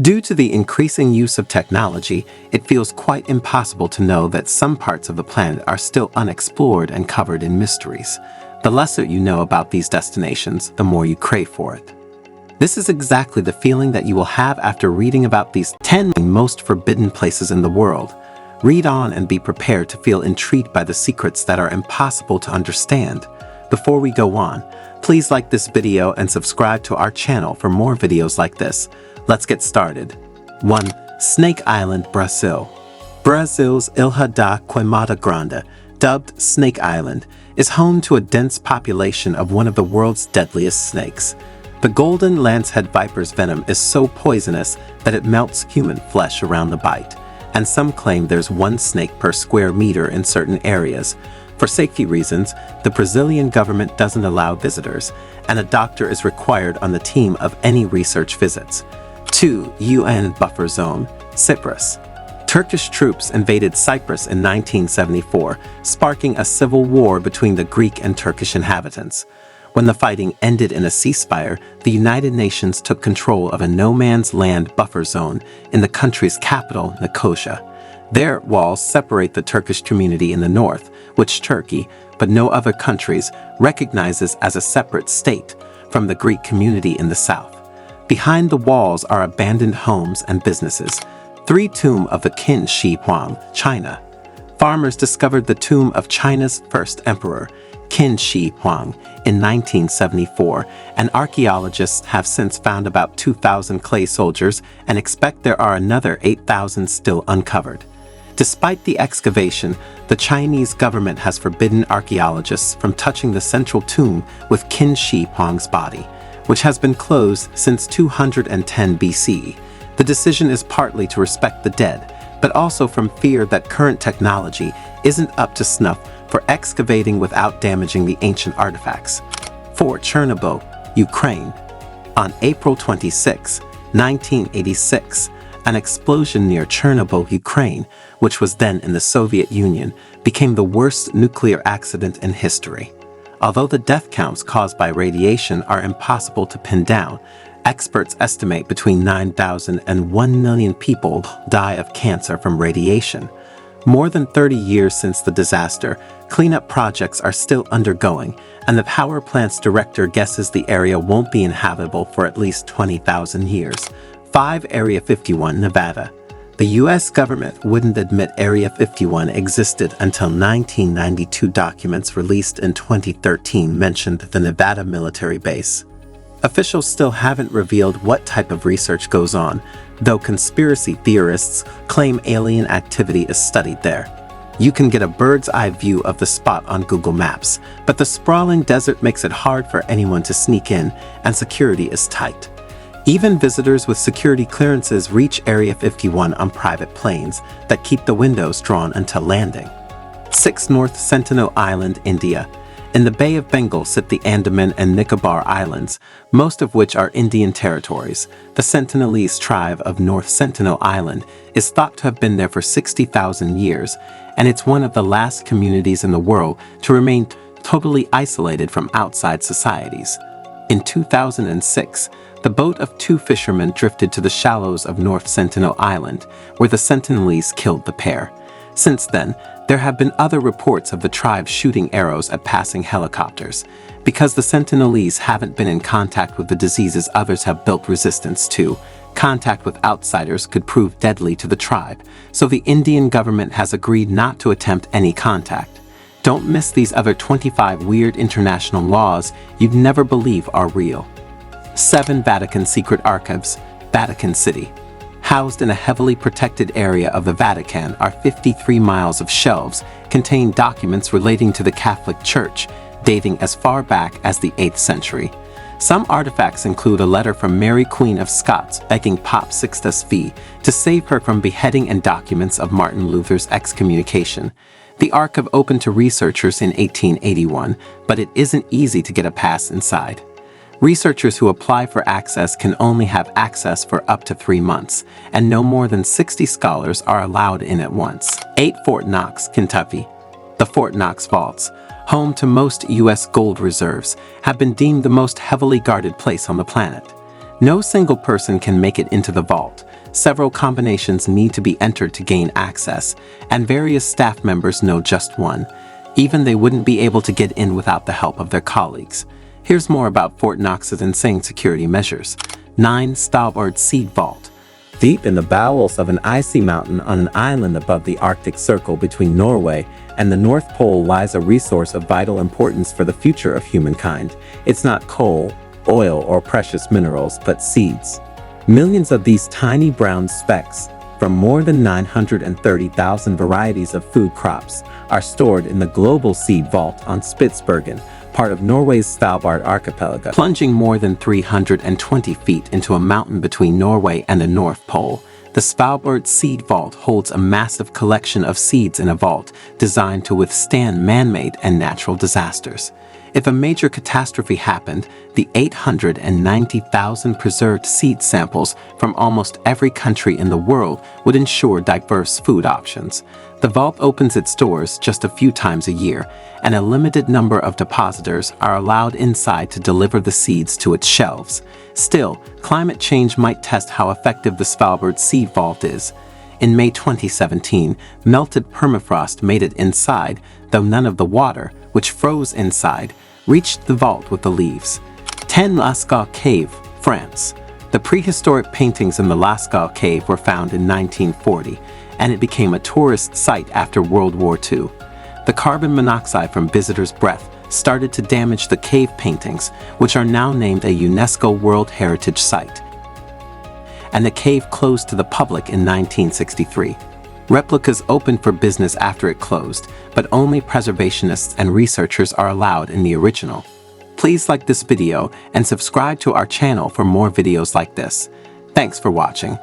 Due to the increasing use of technology, it feels quite impossible to know that some parts of the planet are still unexplored and covered in mysteries. The lesser you know about these destinations, the more you crave for it. This is exactly the feeling that you will have after reading about these 10 most forbidden places in the world. Read on and be prepared to feel intrigued by the secrets that are impossible to understand. Before we go on, please like this video and subscribe to our channel for more videos like this. Let's get started. 1. Snake Island, Brazil. Brazil's Ilha da Queimada Grande, dubbed Snake Island, is home to a dense population of one of the world's deadliest snakes. The golden lancehead viper's venom is so poisonous that it melts human flesh around the bite, and some claim there's one snake per square meter in certain areas. For safety reasons, the Brazilian government doesn't allow visitors, and a doctor is required on the team of any research visits. 2. UN Buffer Zone, Cyprus. Turkish troops invaded Cyprus in 1974, sparking a civil war between the Greek and Turkish inhabitants. When the fighting ended in a ceasefire, the United Nations took control of a no-man's land buffer zone in the country's capital, Nicosia. Their walls separate the Turkish community in the north, which Turkey, but no other countries, recognizes as a separate state, from the Greek community in the south. Behind the walls are abandoned homes and businesses. 3. Tomb of the Qin Shi Huang, China. Farmers discovered the tomb of China's first emperor, Qin Shi Huang, in 1974, and archaeologists have since found about 2,000 clay soldiers and expect there are another 8,000 still uncovered. Despite the excavation, the Chinese government has forbidden archaeologists from touching the central tomb with Qin Shi Huang's body, which has been closed since 210 BC. The decision is partly to respect the dead, but also from fear that current technology isn't up to snuff for excavating without damaging the ancient artifacts. 4. Chernobyl, Ukraine. On April 26, 1986, an explosion near Chernobyl, Ukraine, which was then in the Soviet Union, became the worst nuclear accident in history. Although the death counts caused by radiation are impossible to pin down, experts estimate between 9,000 and 1 million people die of cancer from radiation. More than 30 years since the disaster, cleanup projects are still undergoing, and the power plant's director guesses the area won't be inhabitable for at least 20,000 years. 5. Area 51, Nevada. The U.S. government wouldn't admit Area 51 existed until 1992 documents released in 2013 mentioned the Nevada military base. Officials still haven't revealed what type of research goes on, though conspiracy theorists claim alien activity is studied there. You can get a bird's-eye view of the spot on Google Maps, but the sprawling desert makes it hard for anyone to sneak in, and security is tight. Even visitors with security clearances reach Area 51 on private planes that keep the windows drawn until landing. 6. North Sentinel Island, India. In the Bay of Bengal sit the Andaman and Nicobar Islands, most of which are Indian territories. The Sentinelese tribe of North Sentinel Island is thought to have been there for 60,000 years, and it's one of the last communities in the world to remain totally isolated from outside societies. In 2006, the boat of 2 fishermen drifted to the shallows of North Sentinel Island, where the Sentinelese killed the pair. Since then, there have been other reports of the tribe shooting arrows at passing helicopters. Because the Sentinelese haven't been in contact with the diseases others have built resistance to, contact with outsiders could prove deadly to the tribe, so the Indian government has agreed not to attempt any contact. Don't miss these other 25 weird international laws you'd never believe are real. 7. Vatican Secret Archives, Vatican City. Housed in a heavily protected area of the Vatican are 53 miles of shelves containing documents relating to the Catholic Church, dating as far back as the 8th century. Some artifacts include a letter from Mary Queen of Scots begging Pope Sixtus V to save her from beheading and documents of Martin Luther's excommunication. The archive opened to researchers in 1881, but it isn't easy to get a pass inside. Researchers who apply for access can only have access for up to 3 months, and no more than 60 scholars are allowed in at once. 8. Fort Knox, Kentucky. The Fort Knox Vaults, home to most U.S. gold reserves, have been deemed the most heavily guarded place on the planet. No single person can make it into the vault. Several combinations need to be entered to gain access, and various staff members know just one. Even they wouldn't be able to get in without the help of their colleagues. Here's more about Fort Knox's insane security measures. 9. Svalbard Seed Vault. Deep in the bowels of an icy mountain on an island above the Arctic Circle between Norway and the North Pole lies a resource of vital importance for the future of humankind. It's not coal, oil, or precious minerals, but seeds. Millions of these tiny brown specks, from more than 930,000 varieties of food crops, are stored in the Global Seed Vault on Spitsbergen, part of Norway's Svalbard archipelago. Plunging more than 320 feet into a mountain between Norway and the North Pole, the Svalbard Seed Vault holds a massive collection of seeds in a vault designed to withstand man-made and natural disasters. If a major catastrophe happened, the 890,000 preserved seed samples from almost every country in the world would ensure diverse food options. The vault opens its doors just a few times a year, and a limited number of depositors are allowed inside to deliver the seeds to its shelves. Still, climate change might test how effective the Svalbard Seed Vault is. In May 2017, melted permafrost made it inside, though none of the water, which froze inside, reached the vault with the leaves. 10. Lascaux Cave, France. The prehistoric paintings in the Lascaux Cave were found in 1940, and it became a tourist site after World War II. The carbon monoxide from visitors' breath started to damage the cave paintings, which are now named a UNESCO World Heritage Site. And the cave closed to the public in 1963. Replicas opened for business after it closed, but only preservationists and researchers are allowed in the original. Please like this video and subscribe to our channel for more videos like this. Thanks for watching.